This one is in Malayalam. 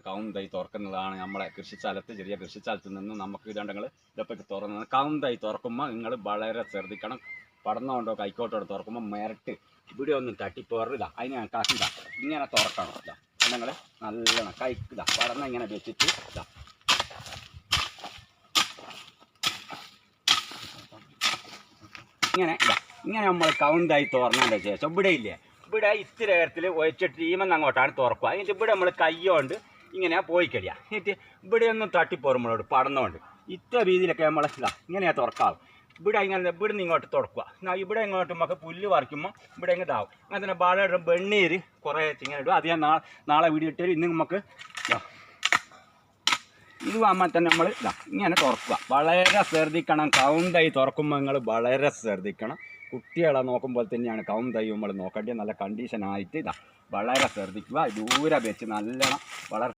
കൗന്തൈ തുറക്കുന്നതാണ് നമ്മളെ കൃഷിസ്ഥലത്ത്. ചെറിയ കൃഷിസ്ഥലത്ത് നിന്ന് നമുക്ക് ഇതുണ്ടെങ്കിൽ ഇതൊക്കെ തുറന്നത്. കൗന്തൈ തുറക്കുമ്പോൾ നിങ്ങൾ വളരെ ശ്രദ്ധിക്കണം. പടന്നുകൊണ്ടോ കൈക്കോട്ടോടെ തുറക്കുമ്പോൾ മെരട്ട് ഇവിടെ ഒന്നും തട്ടിപ്പോറില്ല. അതിന് കണക്കാക്കില്ല, ഇങ്ങനെ തുറക്കണം. ഇതാ നിങ്ങൾ നല്ലോണം കൈക്കിതാ പടന്ന ഇങ്ങനെ വെച്ചിട്ട് ഇതാ ഇങ്ങനെ നമ്മൾ കൗന്തൈ തുറന്നതിൻ്റെ ശേഷം ഇവിടെ ഇല്ലേ, ഇവിടെ ഇത്തിരി നേരത്തിൽ ഒഴിച്ചിട്ട് ടീമെന്ന് അങ്ങോട്ടാണ് തുറക്കുക. എന്നിട്ട് ഇവിടെ നമ്മൾ കയ്യോണ്ട് ഇങ്ങനെ പോയി കഴിയുക. എന്നിട്ട് ഇവിടെ ഒന്നും തട്ടിപ്പോറുമ്പോഴോട് പടന്നുകൊണ്ട് ഇത്ര രീതിയിലൊക്കെ നമ്മൾ ഇങ്ങനെയാണ് തുറക്കാവും. ഇവിടെ ഇങ്ങനെ ഇവിടെ നിന്ന് ഇങ്ങോട്ട് തുറക്കുക. ഇവിടെ ഇങ്ങോട്ട് നമുക്ക് പുല്ല് പറിക്കുമ്പോൾ ഇവിടെ ഇങ്ങനെ ഇതാവും. അങ്ങനെ തന്നെ വളരെ വെണ്ണീര് കുറേ ഇങ്ങനെ ഇടും. അത് ഞാൻ നാളെ വീഡിയോ ഇട്ട് ഇന്ന് നമുക്ക് ഇത് ആകുമ്പോൾ തന്നെ നമ്മൾ ഇങ്ങനെ തുറക്കുക. വളരെ ശ്രദ്ധിക്കണം. കൗന്തൈ തുറക്കുമ്പോൾ നിങ്ങൾ വളരെ ശ്രദ്ധിക്കണം. കുട്ടികളെ നോക്കുമ്പോൾ തന്നെയാണ് കൗന്തൈ നമ്മൾ നോക്കേണ്ടത്. നല്ല കണ്ടീഷനായിട്ട് വളരെ ശ്രദ്ധിക്കുക. ദൂരെ വെച്ച് നല്ലോണം വളരെ